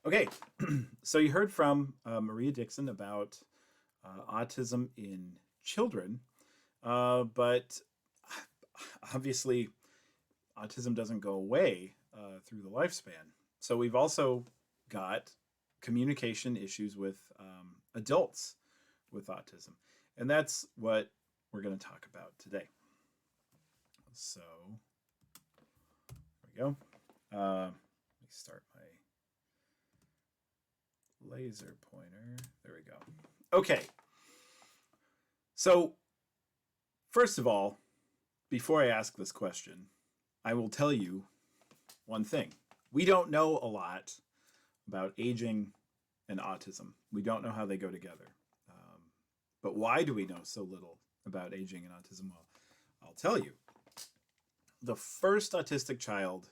Okay, so you heard from Maria Dixon about autism in children, but obviously, autism doesn't go away through the lifespan. So we've also got communication issues with adults with autism, and that's what we're going to talk about today. So there we go. Let me start my laser pointer. There we go. Okay. So, first of all, before I ask this question, I will tell you one thing. We don't know a lot about aging and autism. We don't know how they go together. But why do we know so little about aging and autism? Well, I'll tell you. The first autistic child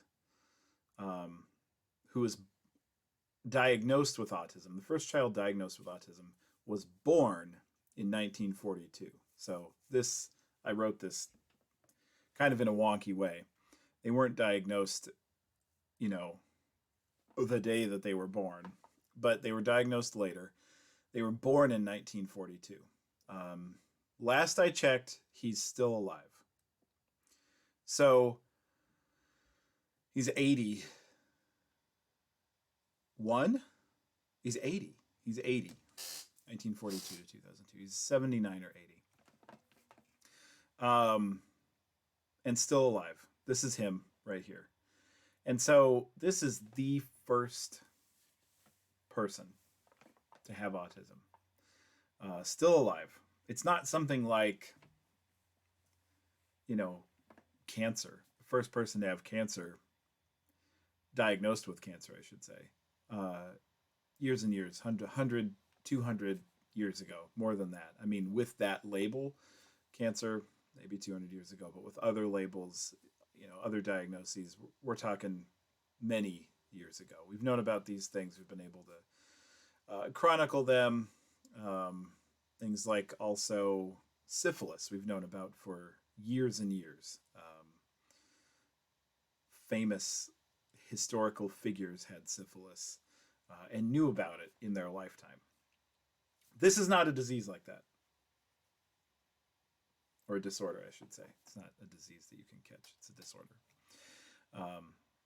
who was diagnosed with autism, the first child diagnosed with autism, was born in 1942. So I wrote this kind of in a wonky way. They weren't diagnosed, you know, the day that they were born, but they were diagnosed later. They were born in 1942. Last I checked, he's still alive. So he's 81. He's 80. He's 80. 1942 to 2002. He's 79 or 80. And still alive. This is him right here. And so this is the first person to have autism. Still alive. It's not something like, cancer. The first person to have cancer, diagnosed with cancer, I should say, years and years, 100, 200 years ago, more than that. I mean, with that label, cancer, maybe 200 years ago, but with other labels, other diagnoses, we're talking many years ago. We've known about these things. We've been able to chronicle them. Things like also syphilis, we've known about for years and years. Famous historical figures had syphilis and knew about it in their lifetime. This is not a disease like that. Or a disorder, I should say. It's not a disease that you can catch, it's a disorder.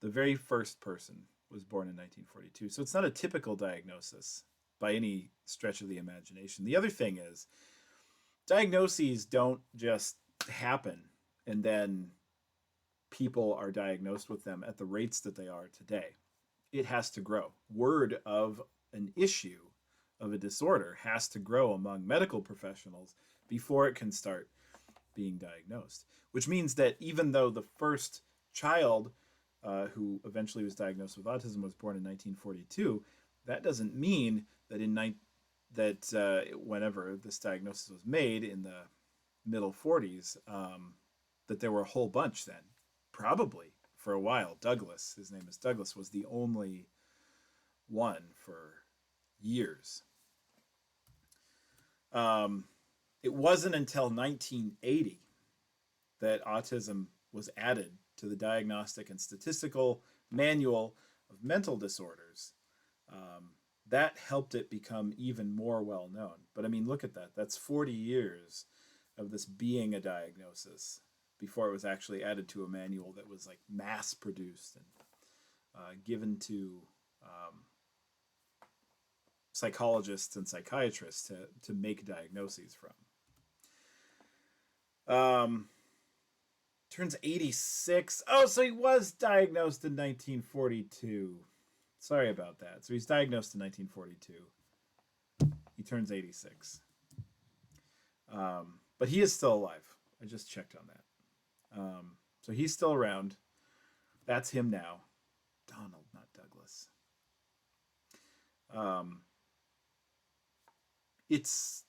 The very first person was born in 1942, so it's not a typical diagnosis by any stretch of the imagination. The other thing is, diagnoses don't just happen and then people are diagnosed with them at the rates that they are today. It has to grow. Word of an issue of a disorder has to grow among medical professionals before it can start being diagnosed. Which means that even though the first child who eventually was diagnosed with autism was born in 1942, that doesn't mean that whenever this diagnosis was made in the middle 40s, that there were a whole bunch then. Probably for a while. Douglas, his name is Douglas, was the only one for years. It wasn't until 1980 that autism was added to the Diagnostic and Statistical Manual of Mental Disorders. That helped it become even more well known. But I mean, look at that. That's 40 years of this being a diagnosis before it was actually added to a manual that was like mass produced and given to psychologists and psychiatrists to make diagnoses from. Turns 86. Oh, so he was diagnosed in 1942. Sorry about that. So he's diagnosed in 1942. He turns 86. But he is still alive. I just checked on that. So he's still around. That's him now. Donald, not Douglas. It's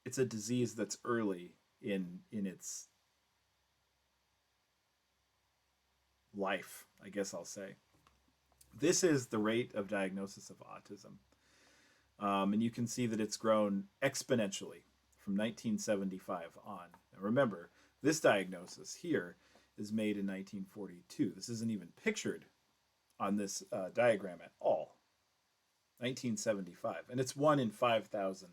it's a disease that's early in its life, I guess I'll say. This is the rate of diagnosis of autism. And you can see that it's grown exponentially from 1975 on. Now remember, this diagnosis here is made in 1942. This isn't even pictured on this diagram at all. 1975. And it's 1 in 5,000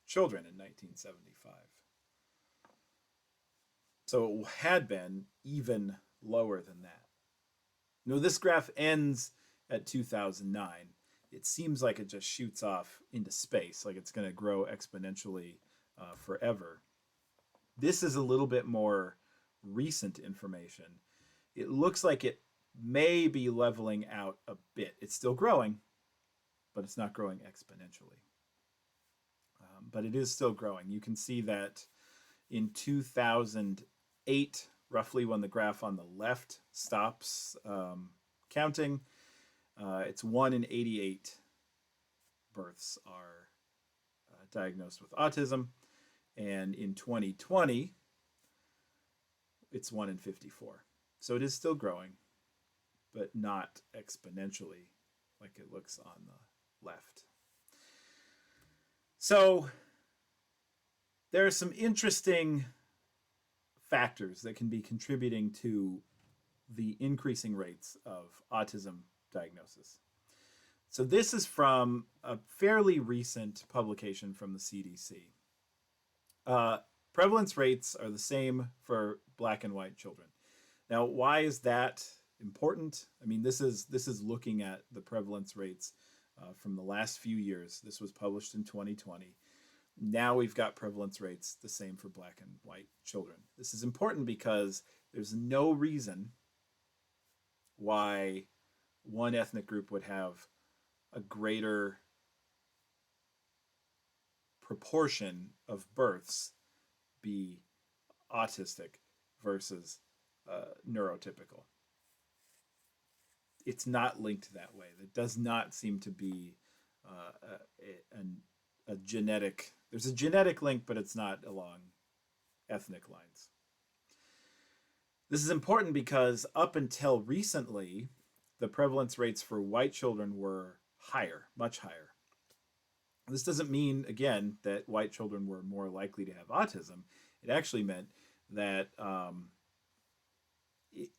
children in 1975. So it had been even lower than that. Now, this graph ends at 2009. It seems like it just shoots off into space, like it's going to grow exponentially forever. This is a little bit more recent information. It looks like it may be leveling out a bit. It's still growing, but it's not growing exponentially. But it is still growing. You can see that in 2008, roughly when the graph on the left stops counting, it's 1 in 88 births are diagnosed with autism. And in 2020, it's 1 in 54. So it is still growing, but not exponentially like it looks on the left. So there are some interesting factors that can be contributing to the increasing rates of autism diagnosis. So this is from a fairly recent publication from the CDC. Prevalence rates are the same for Black and white children. Now, why is that important? I mean, this is looking at the prevalence rates from the last few years. This was published in 2020. Now we've got prevalence rates the same for Black and white children. This is important because there's no reason why one ethnic group would have a greater proportion of births be autistic versus neurotypical. It's not linked that way. That does not seem to be a genetic. There's a genetic link, but it's not along ethnic lines. This is important because up until recently, the prevalence rates for white children were higher, much higher. This doesn't mean, again, that white children were more likely to have autism. It actually meant that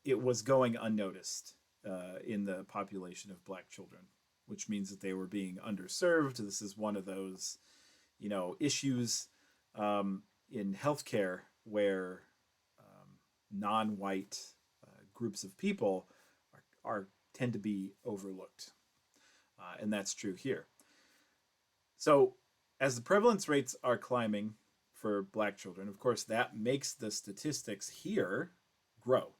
it was going unnoticed in the population of Black children, which means that they were being underserved. This is one of those, issues in healthcare where non-white groups of people tend to be overlooked, and that's true here. So, as the prevalence rates are climbing for Black children, of course, that makes the statistics here grow.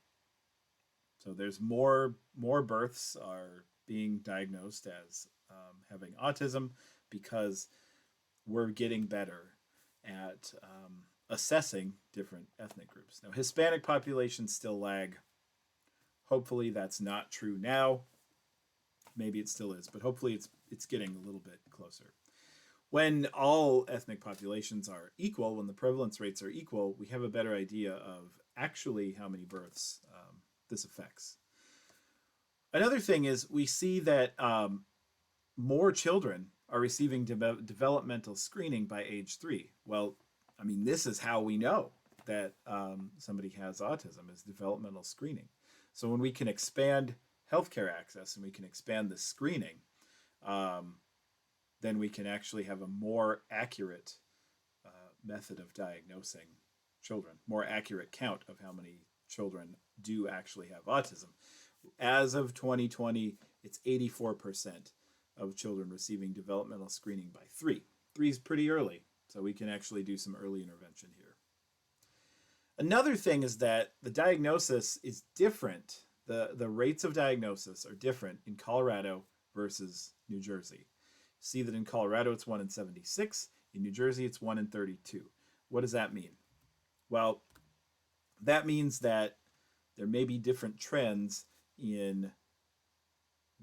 So there's more births are being diagnosed as having autism because we're getting better at assessing different ethnic groups. Now, Hispanic populations still lag. Hopefully that's not true now. Maybe it still is, but hopefully it's getting a little bit closer. When all ethnic populations are equal, when the prevalence rates are equal, we have a better idea of actually how many births this affects. Another thing is we see that more children are receiving developmental screening by age 3. Well, I mean, this is how we know that somebody has autism, is developmental screening. So when we can expand healthcare access and we can expand the screening, then we can actually have a more accurate method of diagnosing children, more accurate count of how many children do actually have autism. As of 2020, it's 84% of children receiving developmental screening by 3. 3 is pretty early, so we can actually do some early intervention here. Another thing is that the diagnosis is different. The rates of diagnosis are different in Colorado versus New Jersey. See that in Colorado it's 1 in 76. In New Jersey it's 1 in 32. What does that mean? Well, that means that there may be different trends in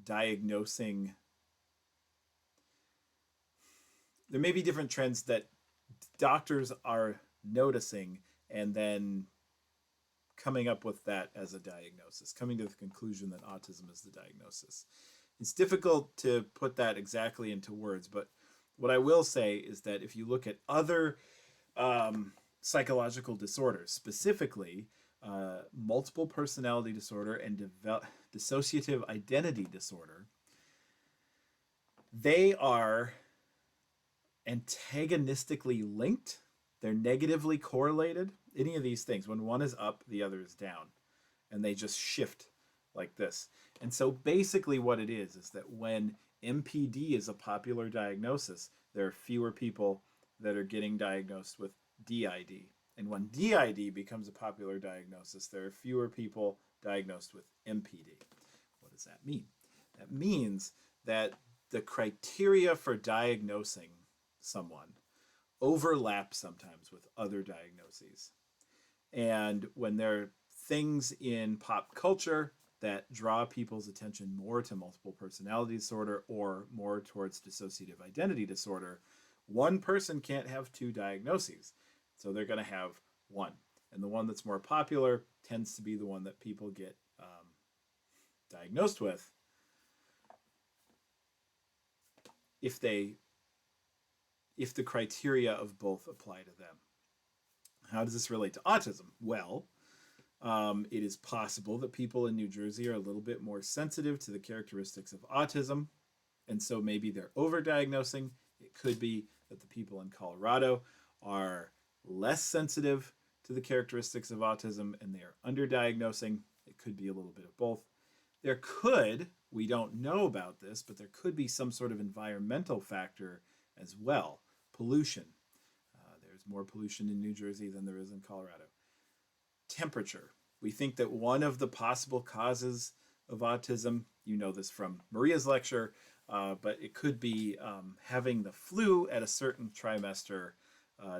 diagnosing. There may be different trends that doctors are noticing and then coming up with that as a diagnosis, coming to the conclusion that autism is the diagnosis. It's difficult to put that exactly into words, but what I will say is that if you look at other psychological disorders, specifically multiple personality disorder and dissociative identity disorder, they are antagonistically linked. They're negatively correlated. Any of these things, when one is up, the other is down, and they just shift like this. And so basically what it is that when MPD is a popular diagnosis, there are fewer people that are getting diagnosed with DID. And when DID becomes a popular diagnosis, there are fewer people diagnosed with MPD. What does that mean? That means that the criteria for diagnosing someone overlap sometimes with other diagnoses. And when there are things in pop culture that draw people's attention more to multiple personality disorder or more towards dissociative identity disorder, one person can't have two diagnoses. So they're going to have one. And the one that's more popular tends to be the one that people get diagnosed with if the criteria of both apply to them. How does this relate to autism? Well, it is possible that people in New Jersey are a little bit more sensitive to the characteristics of autism, and so maybe they're overdiagnosing. It could be that the people in Colorado are less sensitive to the characteristics of autism and they are underdiagnosing. It could be a little bit of both. There could, we don't know about this, but there could be some sort of environmental factor as well. Pollution. There's more pollution in New Jersey than there is in Colorado. Temperature. We think that one of the possible causes of autism, you know this from Maria's lecture, but it could be having the flu at a certain trimester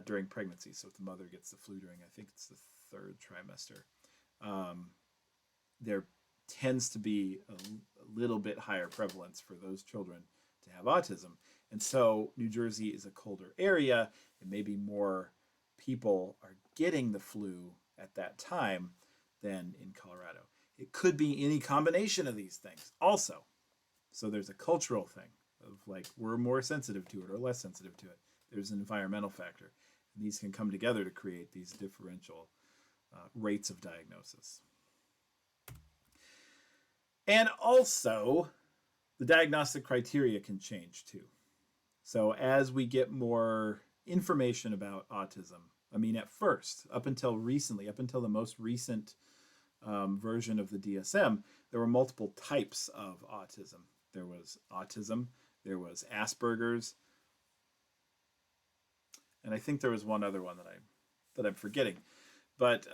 during pregnancy. So if the mother gets the flu during, I think it's the third trimester, there tends to be a little bit higher prevalence for those children to have autism. And so New Jersey is a colder area, and maybe more people are getting the flu at that time than in Colorado. It could be any combination of these things also. So there's a cultural thing of like we're more sensitive to it or less sensitive to it. There's an environmental factor. And these can come together to create these differential rates of diagnosis. And also, the diagnostic criteria can change too. So as we get more information about autism, I mean, at first, up until recently, up until the most recent version of the DSM, there were multiple types of autism. There was autism, there was Asperger's, and I think there was one other one that I'm forgetting. But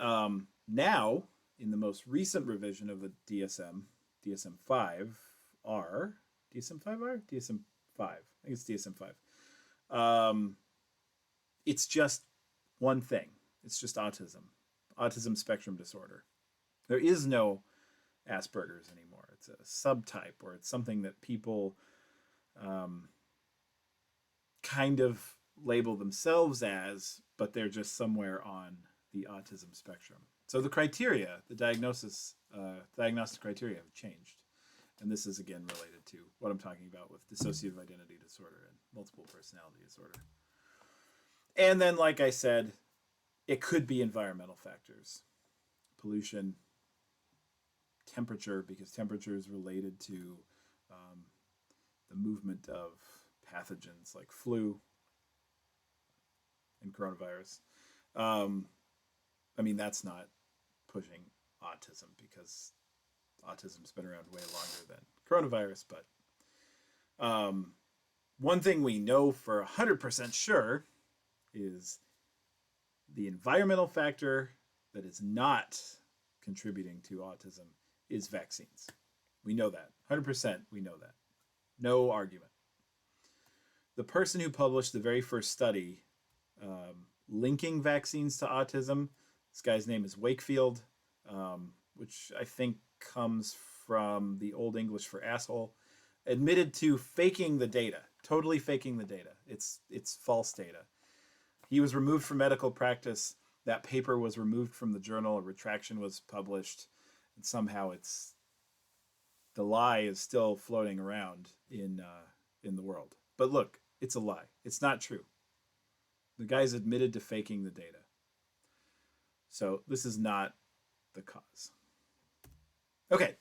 now, in the most recent revision of the DSM, DSM-5R, DSM-5R? DSM-5. I think it's DSM-5. It's just one thing. It's just autism spectrum disorder. There is no Asperger's anymore. It's a subtype, or it's something that people kind of label themselves as, but they're just somewhere on the autism spectrum. So the criteria, the diagnostic criteria have changed. And this is again related to what I'm talking about with dissociative identity disorder and multiple personality disorder. And then, like I said, it could be environmental factors. Pollution, temperature, because temperature is related to the movement of pathogens like flu and coronavirus. I mean, that's not pushing autism because autism's been around way longer than coronavirus. But one thing we know for 100% sure is the environmental factor that is not contributing to autism is vaccines. We know that. 100% we know that. No argument. The person who published the very first study linking vaccines to autism, this guy's name is Wakefield, which I think comes from the Old English for asshole, admitted to faking the data, totally faking the data. It's false data. He was removed from medical practice. That paper was removed from the journal. A retraction was published, and somehow the lie is still floating around in the world. But look, it's a lie. It's not true. The guy's admitted to faking the data. So this is not the cause. Okay.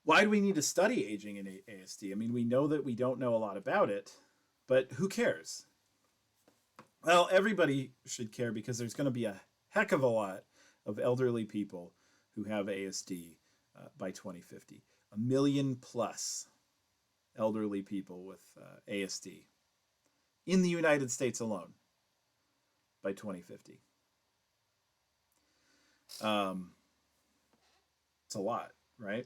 Why do we need to study aging in ASD? I mean, we know that we don't know a lot about it, but who cares? Well, everybody should care because there's going to be a heck of a lot of elderly people who have ASD by 2050. 1 million plus elderly people with ASD in the United States alone by 2050. It's a lot, right?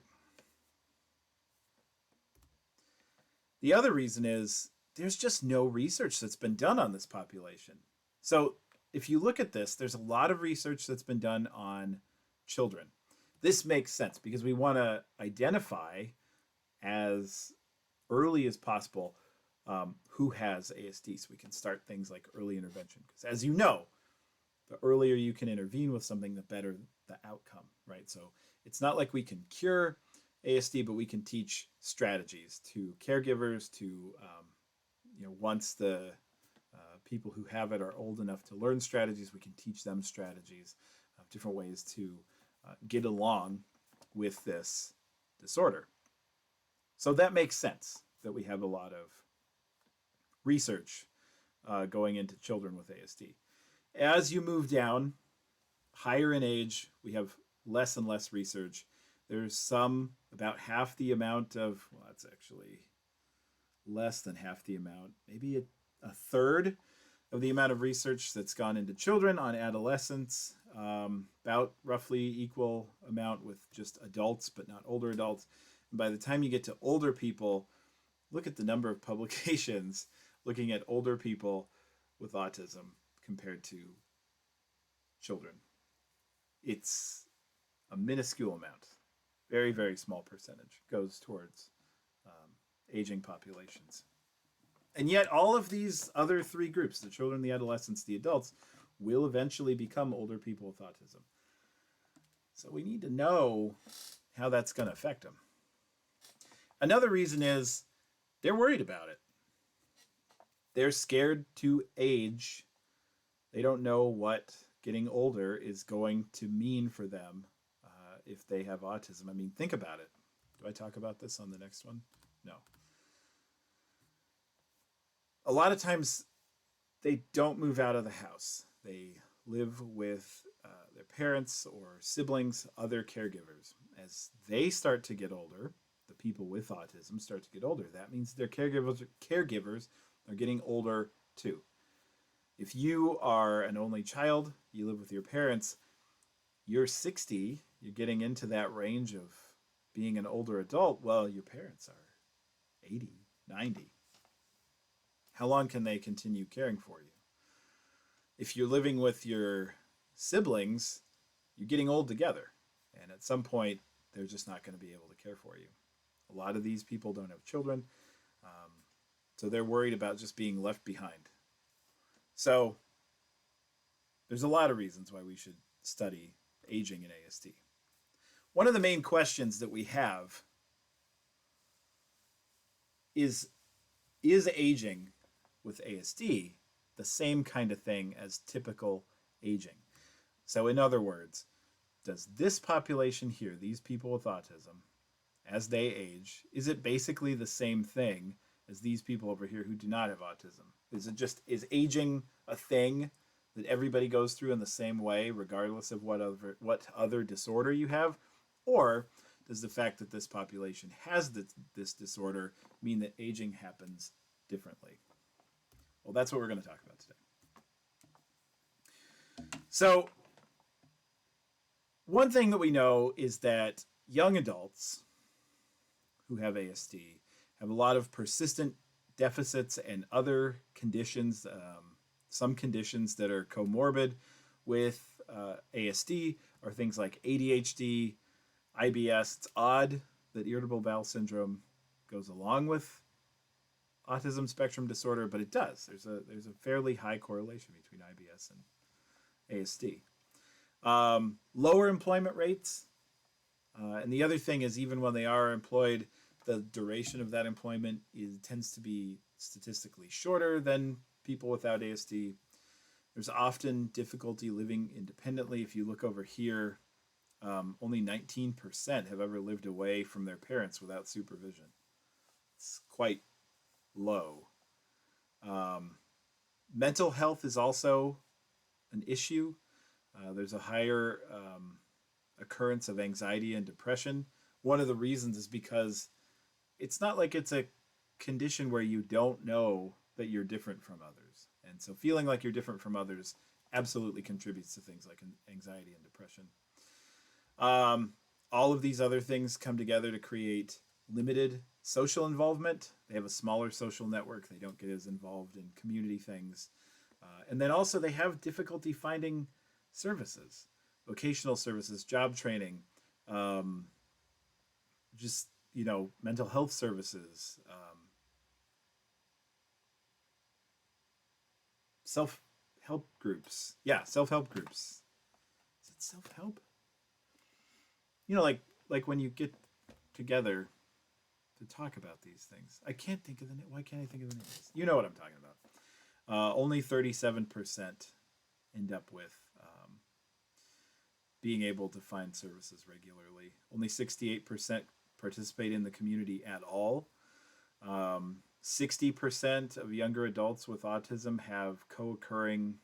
The other reason is there's just no research that's been done on this population. So if you look at this, there's a lot of research that's been done on children. This makes sense because we want to identify as early as possible who has ASD so we can start things like early intervention. Because as you know, the earlier you can intervene with something, the better the outcome, right? So it's not like we can cure ASD, but we can teach strategies to caregivers to, once the people who have it are old enough to learn strategies, we can teach them strategies of different ways to get along with this disorder. So that makes sense that we have a lot of research going into children with ASD. As you move down higher in age, we have less and less research. There's some, about half the amount of, well, that's actually less than half the amount, maybe a third of the amount of research that's gone into children. On adolescents, about roughly equal amount with just adults, but not older adults. And by the time you get to older people, look at the number of publications looking at older people with autism compared to children. It's a minuscule amount, very, very small percentage goes towards aging populations. And yet all of these other three groups, the children, the adolescents, the adults, will eventually become older people with autism. So we need to know how that's going to affect them. Another reason is they're worried about it. They're scared to age. They don't know what getting older is going to mean for them if they have autism. I mean, think about it. Do I talk about this on the next one? No. A lot of times they don't move out of the house. They live with their parents or siblings, other caregivers. As they start to get older, the people with autism start to get older. That means their caregivers are getting older too. If you are an only child, you live with your parents, you're 60, you're getting into that range of being an older adult. Well, your parents are 80, 90. How long can they continue caring for you? If you're living with your siblings, you're getting old together. And at some point, they're just not going to be able to care for you. A lot of these people don't have children, so they're worried about just being left behind. So there's a lot of reasons why we should study aging in ASD. One of the main questions that we have is aging with ASD the same kind of thing as typical aging? So in other words, does this population here, these people with autism, as they age, is it basically the same thing as these people over here who do not have autism? Is aging a thing that everybody goes through in the same way, regardless of what other disorder you have? Or does the fact that this population has this disorder mean that aging happens differently? Well, that's what we're going to talk about today. So, one thing that we know is that young adults who have ASD have a lot of persistent deficits and other conditions, some conditions that are comorbid with ASD are things like ADHD, IBS. It's odd that irritable bowel syndrome goes along with autism spectrum disorder, but it does. There's a fairly high correlation between IBS and ASD. Lower employment rates. And the other thing is, even when they are employed, the duration of that employment tends to be statistically shorter than people without ASD. There's often difficulty living independently. If you look over here, only 19% have ever lived away from their parents without supervision. It's quite low. Um, Mental health is also an issue. There's a higher occurrence of anxiety and depression. One of the reasons is because it's not like it's a condition where you don't know that you're different from others. And so feeling like you're different from others absolutely contributes to things like anxiety and depression. Um, all of these other things come together to create limited social involvement. They have a smaller social network. They don't get as involved in community things. And then also they have difficulty finding services, vocational services, job training, um, just, mental health services, self help groups. Yeah, self help groups. Is it self help? Like when you get together to talk about these things. I can't think of the name. Why can't I think of the names? You know what I'm talking about. Only 37% end up with being able to find services regularly. Only 68% participate in the community at all. 60% of younger adults with autism have co-occurring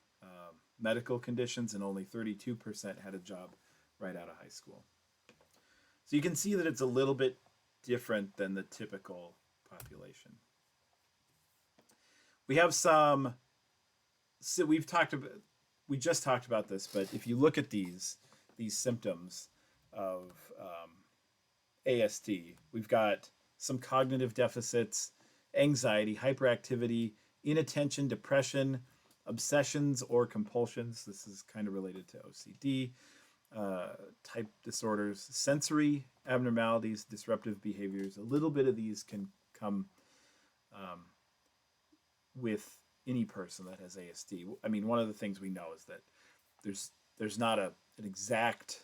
medical conditions, and only 32% had a job right out of high school. So you can see that it's a little bit different than the typical population. We have some. So we just talked about this, but if you look at these symptoms of ASD, we've got some cognitive deficits, anxiety, hyperactivity, inattention, depression, obsessions or compulsions. This is kind of related to OCD, type disorders, sensory abnormalities, disruptive behaviors. A little bit of these can come with any person that has ASD. I mean, one of the things we know is that there's not an exact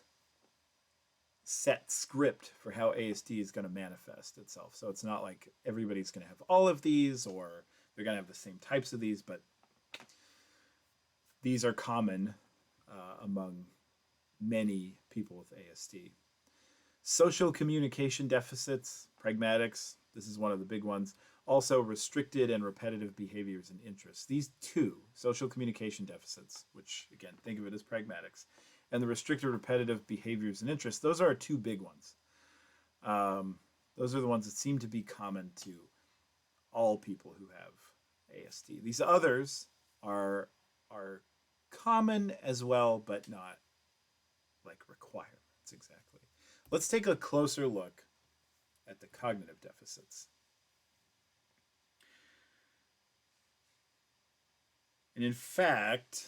set script for how ASD is going to manifest itself. So it's not like everybody's going to have all of these or they're going to have the same types of these, but these are common among many people with ASD. Social communication deficits, pragmatics, this is one of the big ones. Also restricted and repetitive behaviors and interests. These two, social communication deficits, which again, think of it as pragmatics, and the restricted repetitive behaviors and interests, those are our two big ones. Those are the ones that seem to be common to all people who have ASD. These others are common as well, but not like requirements exactly. Let's take a closer look at the cognitive deficits. And in fact,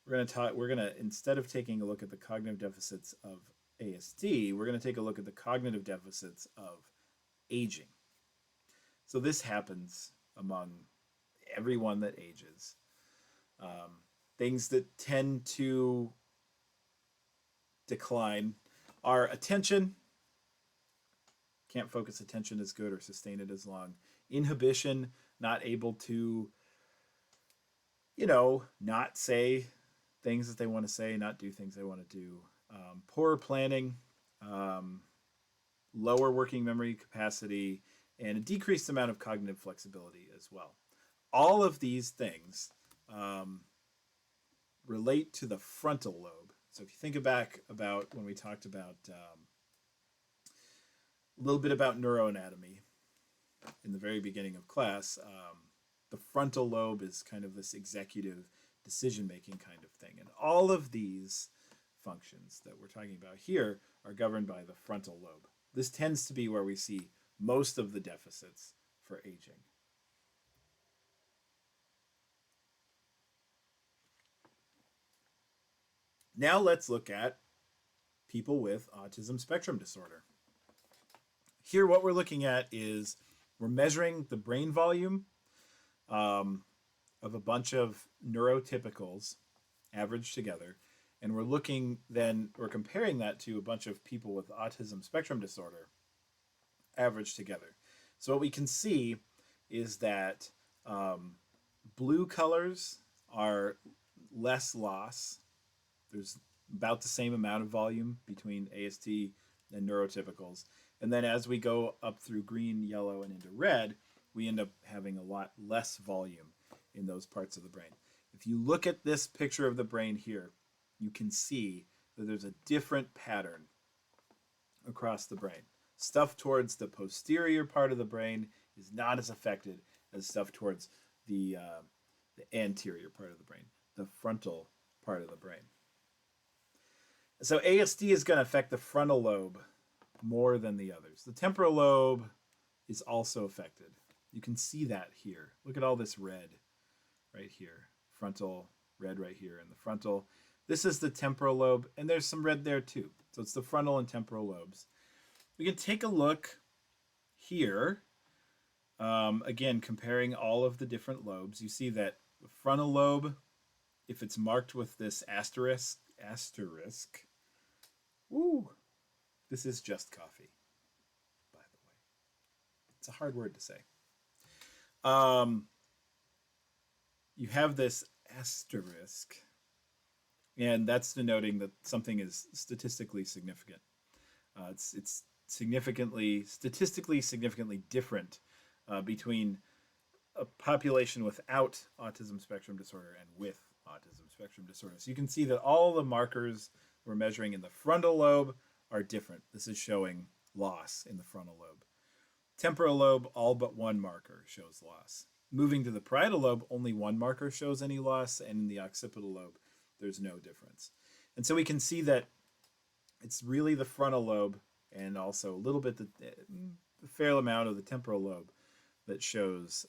we're going to instead of taking a look at the cognitive deficits of ASD, we're going to take a look at the cognitive deficits of aging. So this happens among everyone that ages. Things that tend to decline are attention, can't focus attention as good or sustain it as long. Inhibition, not able to, not say things that they want to say, not do things they want to do. Poor planning, lower working memory capacity, and a decreased amount of cognitive flexibility as well. All of these things relate to the frontal lobe. So if you think back about when we talked about a little bit about neuroanatomy in the very beginning of class, the frontal lobe is kind of this executive decision-making kind of thing. And all of these functions that we're talking about here are governed by the frontal lobe. This tends to be where we see most of the deficits for aging. Now let's look at people with autism spectrum disorder. Here what we're looking at is we're measuring the brain volume of a bunch of neurotypicals averaged together, and we're comparing that to a bunch of people with autism spectrum disorder averaged together. So what we can see is that blue colors are less loss. There's about the same amount of volume between ASD and neurotypicals. And then as we go up through green, yellow, and into red, we end up having a lot less volume in those parts of the brain. If you look at this picture of the brain here, you can see that there's a different pattern across the brain. Stuff towards the posterior part of the brain is not as affected as stuff towards the anterior part of the brain, the frontal part of the brain. So ASD is going to affect the frontal lobe more than the others. The temporal lobe is also affected. You can see that here. Look at all this red right here. Frontal, red right here in the frontal. This is the temporal lobe, and there's some red there too. So it's the frontal and temporal lobes. We can take a look here. Again, comparing all of the different lobes, you see that the frontal lobe, if it's marked with this asterisk, woo, this is just coffee, by the way. It's a hard word to say. You have this asterisk, and that's denoting that something is statistically significant. It's statistically significantly different between a population without autism spectrum disorder and with autism spectrum disorder. So you can see that all the markers we're measuring in the frontal lobe are different. This is showing loss in the frontal lobe. Temporal lobe, all but one marker shows loss. Moving to the parietal lobe, only one marker shows any loss, and in the occipital lobe, there's no difference. And so we can see that it's really the frontal lobe and also a little bit the fair amount of the temporal lobe that shows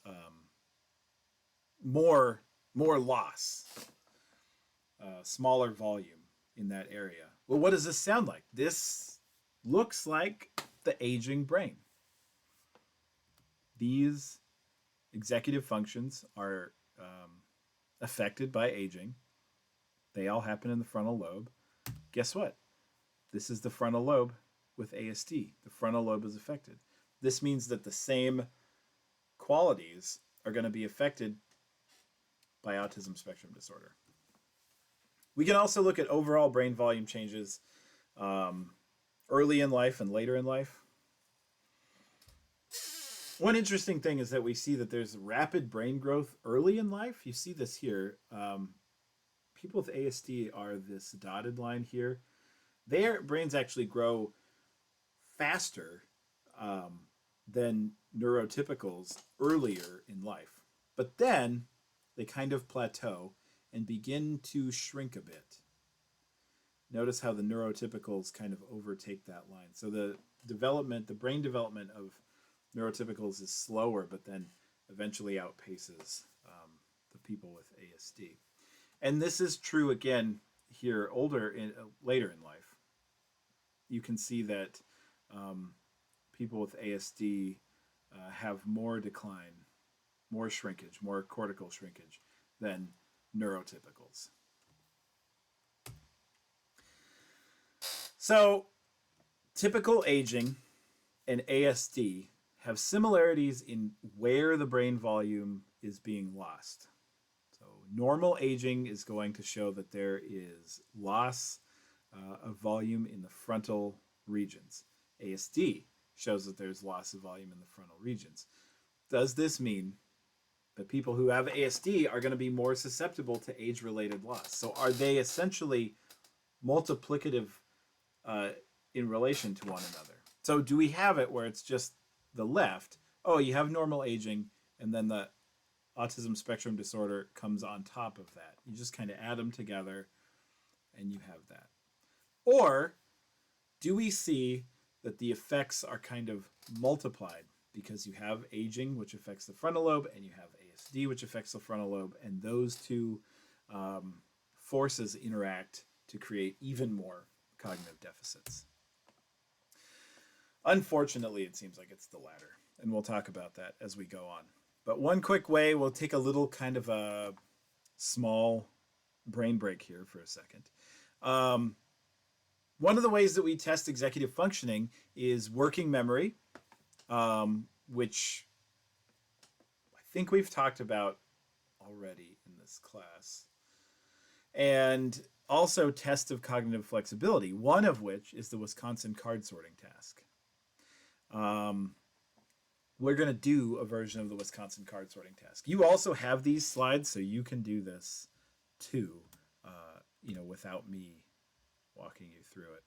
more loss, smaller volume in that area. Well, what does this sound like? This looks like the aging brain. These executive functions are affected by aging. They all happen in the frontal lobe. Guess what? This is the frontal lobe with ASD. The frontal lobe is affected. This means that the same qualities are going to be affected by autism spectrum disorder. We can also look at overall brain volume changes early in life and later in life. One interesting thing is that we see that there's rapid brain growth early in life. You see this here. People with ASD are this dotted line here. Their brains actually grow faster than neurotypicals earlier in life. But then they kind of plateau and begin to shrink a bit. Notice how the neurotypicals kind of overtake that line. So the brain development of neurotypicals is slower, but then eventually outpaces the people with ASD. And this is true again here later in life. You can see that people with ASD have more decline, more shrinkage, more cortical shrinkage than neurotypicals. So typical aging and ASD have similarities in where the brain volume is being lost. So normal aging is going to show that there is loss of volume in the frontal regions. ASD shows that there's loss of volume in the frontal regions. Does this mean that people who have ASD are going to be more susceptible to age-related loss? So are they essentially multiplicative in relation to one another? So do we have it where it's just the left? Oh, you have normal aging, and then the autism spectrum disorder comes on top of that. You just kind of add them together, and you have that. Or do we see that the effects are kind of multiplied because you have aging, which affects the frontal lobe, and you have ASD, which affects the frontal lobe, and those two forces interact to create even more cognitive deficits? Unfortunately, it seems like it's the latter, and we'll talk about that as we go on. But one quick way, we'll take a little kind of a small brain break here for a second. One of the ways that we test executive functioning is working memory, which I think we've talked about already in this class. and also tests of cognitive flexibility, one of which is the Wisconsin card sorting task. We're going to do a version of the Wisconsin card sorting task. You also have these slides, so you can do this too, without me walking you through it.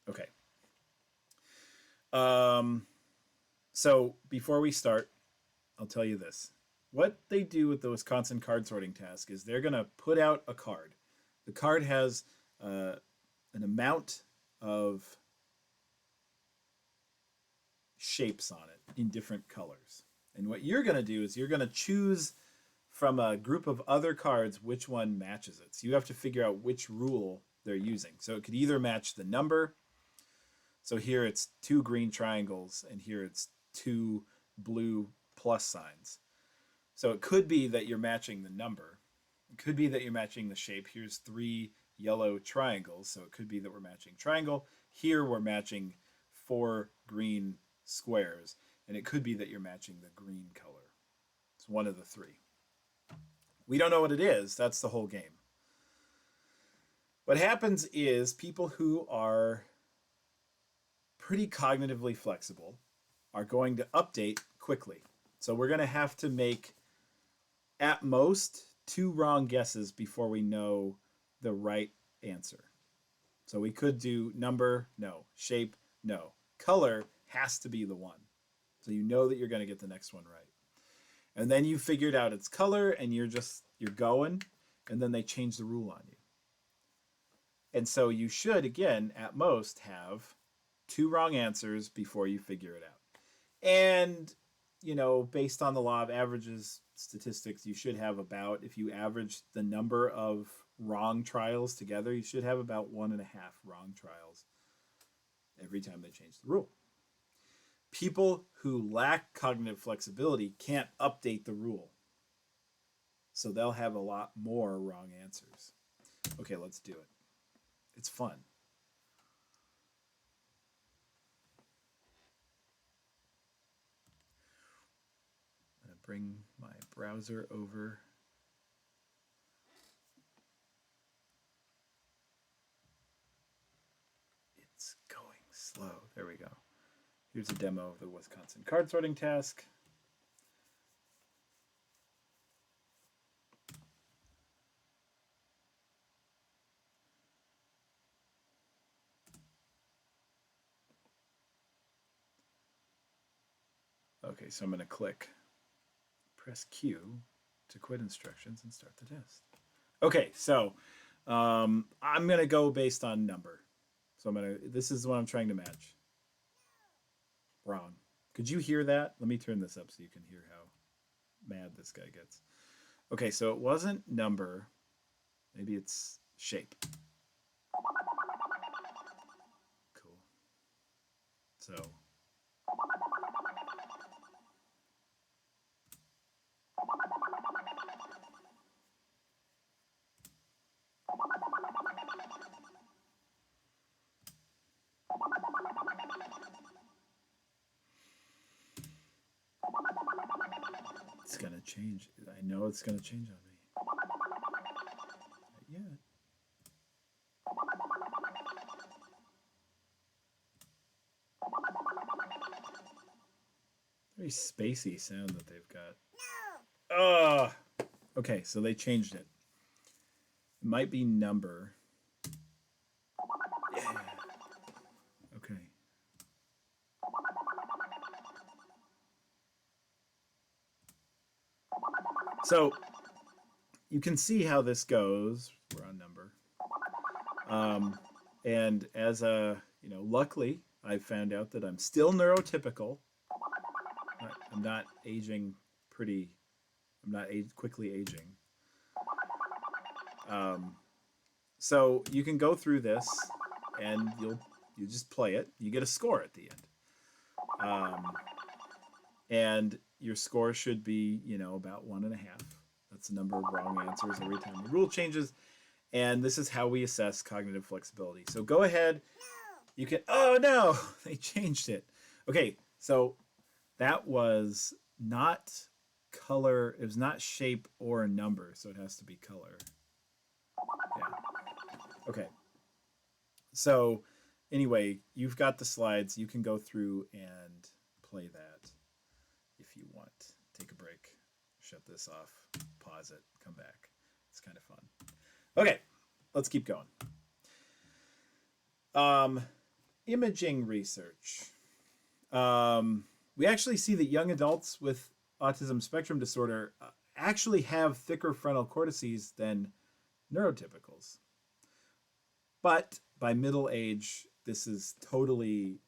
Okay. So before we start, I'll tell you this. What they do with the Wisconsin card sorting task is they're going to put out a card. The card has an amount of shapes on it in different colors. And what you're going to do is you're going to choose from a group of other cards which one matches it. So you have to figure out which rule they're using. So it could either match the number. So here it's 2 green triangles, and here it's 2 blue plus signs. So it could be that you're matching the number. It could be that you're matching the shape. Here's 3 yellow triangles, so it could be that we're matching triangle. Here we're matching 4 green squares, and it could be that you're matching the green color. It's one of the 3. We don't know what it is. That's the whole game. What happens is people who are pretty cognitively flexible are going to update quickly. So we're going to have to make, at most, 2 wrong guesses before we know the right answer. So we could do number, no. Shape, no. Color has to be the one. So you know that you're going to get the next one right. And then you figured out its color, and you're going, and then they change the rule on you. And so you should, again, at most, have 2 wrong answers before you figure it out. And, based on the law of averages statistics, you should have about, if you average the number of wrong trials together, you should have about 1.5 wrong trials every time they change the rule. People who lack cognitive flexibility can't update the rule. So they'll have a lot more wrong answers. Okay, let's do it. It's fun. I'm going to bring my browser over. It's going slow. There we go. Here's a demo of the Wisconsin card sorting task. Okay, so I'm going to press Q to quit instructions and start the test. Okay, so I'm going to go based on number. So this is what I'm trying to match. Wrong. Could you hear that? Let me turn this up so you can hear how mad this guy gets. Okay, so it wasn't number. Maybe it's shape. Cool. So it's going to change. I know it's going to change on me. Not yet. Very spacey sound that they've got. No! Okay, so they changed it. It might be number. Yeah. Okay. So you can see how this goes. We're on number. And as luckily, I found out that I'm still neurotypical. I'm not aging I'm not quickly aging. So you can go through this, and you just play it. You get a score at the end. And your score should be, about 1.5. That's the number of wrong answers every time the rule changes. And this is how we assess cognitive flexibility. So go ahead. You can, oh no, they changed it. Okay, so That was not color. It was not shape or number, so it has to be color. Yeah. Okay. So anyway, you've got the slides. You can go through and play that if you want. Take a break, shut this off, pause it, come back. It's kind of fun. Okay, let's keep going. Imaging research. We actually see that young adults with autism spectrum disorder actually have thicker frontal cortices than neurotypicals. But by middle age, this is totally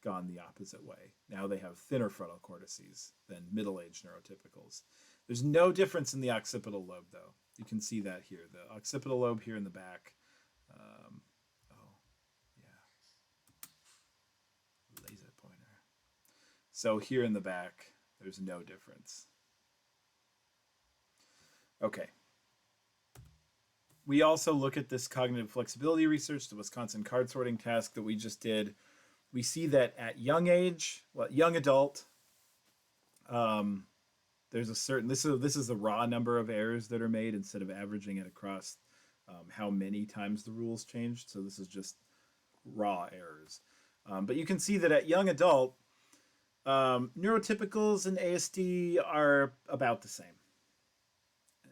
gone the opposite way. Now they have thinner frontal cortices than middle-aged neurotypicals. There's no difference in the occipital lobe, though. You can see that here. The occipital lobe here in the back. Oh, yeah. Laser pointer. So here in the back, there's no difference. Okay. We also look at this cognitive flexibility research, the Wisconsin card sorting task that we just did. We see that at young age, young adult, there's a certain, this is the raw number of errors that are made instead of averaging it across how many times the rules changed. So this is just raw errors. But you can see that at young adult, neurotypicals and ASD are about the same.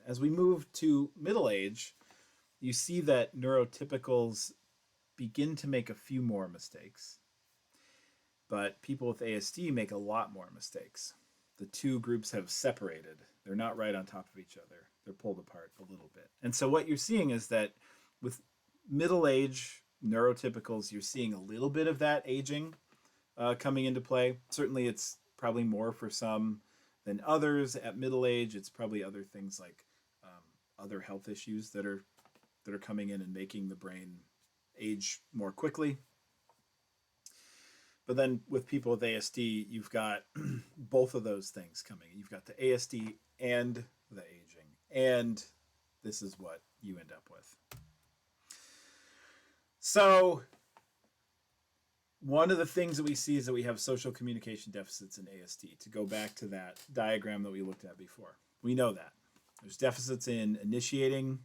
As we move to middle age, you see that neurotypicals begin to make a few more mistakes, but people with ASD make a lot more mistakes. The two groups have separated. They're not right on top of each other. They're pulled apart a little bit. And so what you're seeing is that with middle age neurotypicals, you're seeing a little bit of that aging coming into play. Certainly it's probably more for some than others. At middle age, it's probably other things like other health issues that are coming in and making the brain age more quickly. But then with people with ASD, you've got both of those things coming. You've got the ASD and the aging. And this is what you end up with. So one of the things that we see is that we have social communication deficits in ASD. To go back to that diagram that we looked at before, we know that. There's deficits in initiating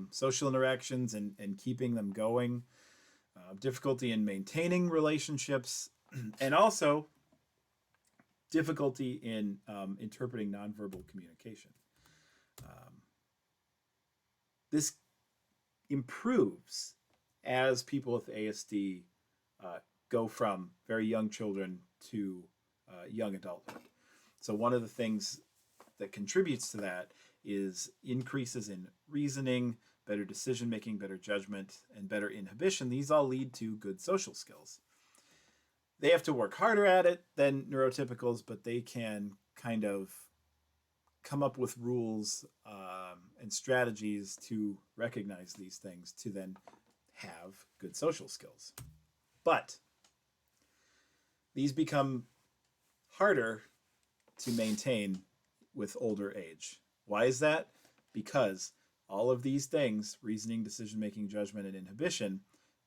social interactions and keeping them going, difficulty in maintaining relationships, and also difficulty in interpreting nonverbal communication. This improves as people with ASD go from very young children to young adulthood. So one of the things that contributes to that is increases in reasoning, better decision making, better judgment, and better inhibition. These all lead to good social skills. They have to work harder at it than neurotypicals, but they can kind of come up with rules and strategies to recognize these things to then have good social skills. But these become harder to maintain with older age. Why is that? Because all of these things, reasoning, decision-making, judgment, and inhibition,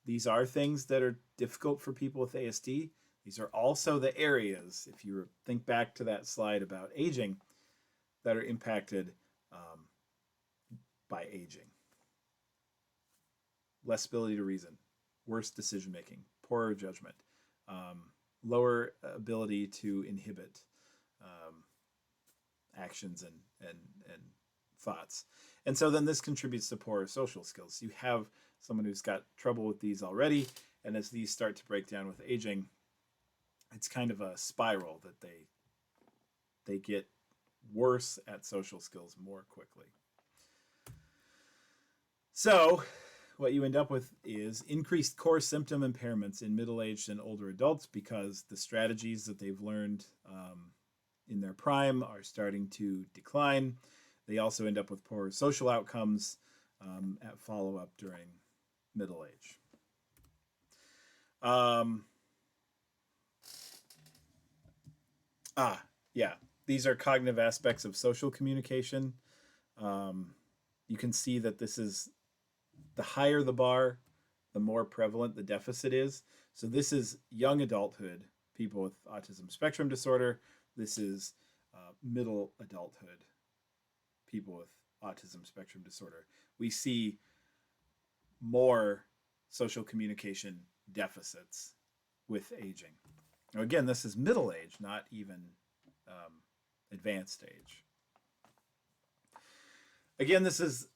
these are things that are difficult for people with ASD. These are also the areas, if you think back to that slide about aging, that are impacted by aging. Less ability to reason, worse decision-making, poorer judgment, lower ability to inhibit actions and thoughts. And so then this contributes to poorer social skills. You have someone who's got trouble with these already, and as these start to break down with aging, it's kind of a spiral that they get worse at social skills more quickly. So what you end up with is increased core symptom impairments in middle-aged and older adults because the strategies that they've learned in their prime are starting to decline. They also end up with poorer social outcomes at follow-up during middle age. Yeah, these are cognitive aspects of social communication. You can see that this is, the higher the bar, the more prevalent the deficit is. So this is young adulthood. people with autism spectrum disorder. This is middle adulthood, people with autism spectrum disorder. We see more social communication deficits with aging. Now, again, this is middle age, not even advanced age. Again, this is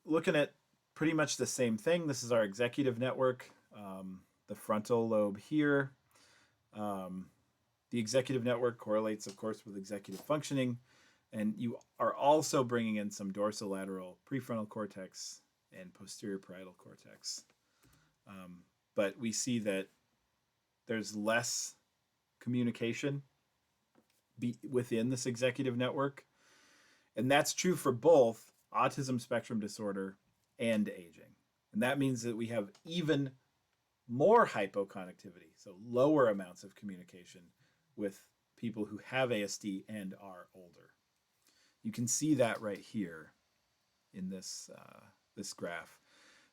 looking at pretty much the same thing. This is our executive network, the frontal lobe here. The executive network correlates, of course, with executive functioning. And you are also bringing in some dorsolateral prefrontal cortex and posterior parietal cortex. But we see that there's less communication within this executive network. And that's true for both autism spectrum disorder and aging. And that means that we have even more hypoconnectivity, so lower amounts of communication with people who have ASD and are older. You can see that right here in this graph.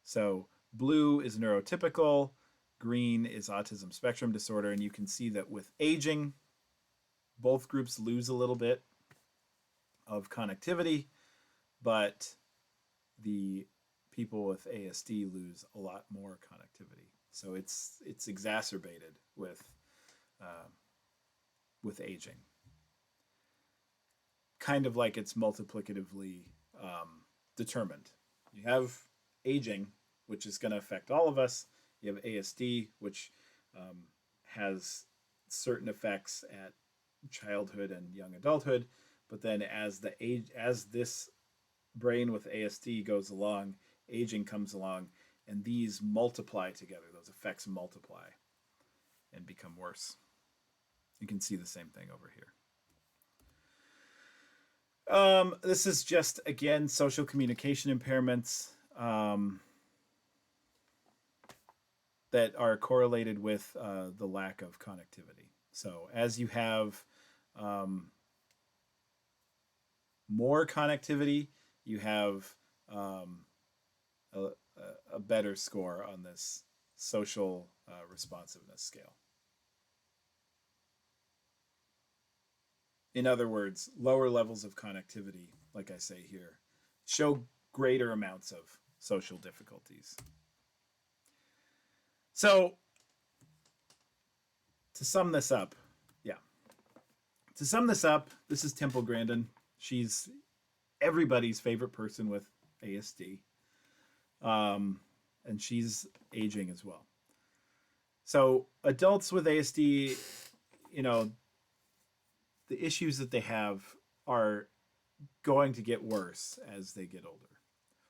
So blue is neurotypical, green is autism spectrum disorder, and you can see that with aging, both groups lose a little bit of connectivity, but the people with ASD lose a lot more connectivity. So it's exacerbated with aging. Kind of like it's multiplicatively determined. You have aging, which is going to affect all of us. You have ASD, which has certain effects at childhood and young adulthood. But then as this brain with ASD goes along, aging comes along, and these multiply together. Those effects multiply and become worse. You can see the same thing over here. This is just, again, social communication impairments that are correlated with the lack of connectivity. So as you have more connectivity, you have a better score on this social responsiveness scale. In other words, lower levels of connectivity, like I say here, show greater amounts of social difficulties. So, to sum this up, this is Temple Grandin. She's everybody's favorite person with ASD. And she's aging as well. So adults with ASD, the issues that they have are going to get worse as they get older.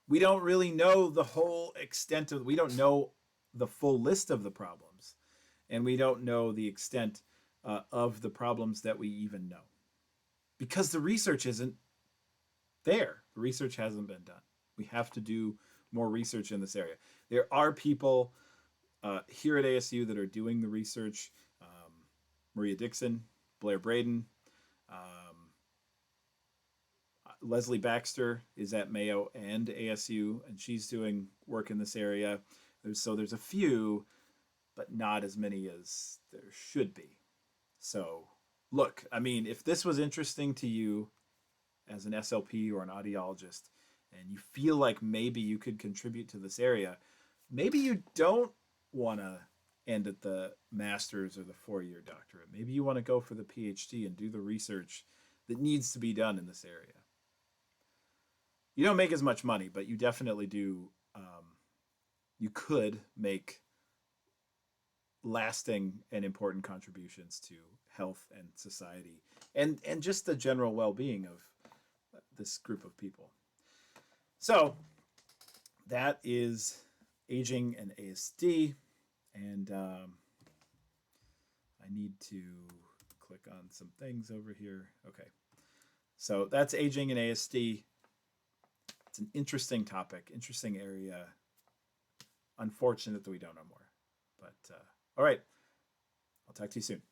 We don't really know the whole extent we don't know the full list of the problems, and we don't know the extent of the problems that we even know, because the research isn't there. The research hasn't been done. We have to do more research in this area. There are people here at ASU that are doing the research. Maria Dixon, Blair Braden, Leslie Baxter is at Mayo and ASU, and she's doing work in this area. There's a few, but not as many as there should be. So look, I mean, if this was interesting to you as an SLP or an audiologist, and you feel like maybe you could contribute to this area, maybe you don't want to end at the master's or the 4-year doctorate. Maybe you want to go for the PhD and do the research that needs to be done in this area. You don't make as much money, but you definitely do. You could make lasting and important contributions to health and society and just the general well-being of this group of people. So that is aging and ASD, and I need to click on some things over here. Okay, so that's aging and ASD. It's an interesting topic, interesting area. Unfortunate that we don't know more, but all right, I'll talk to you soon.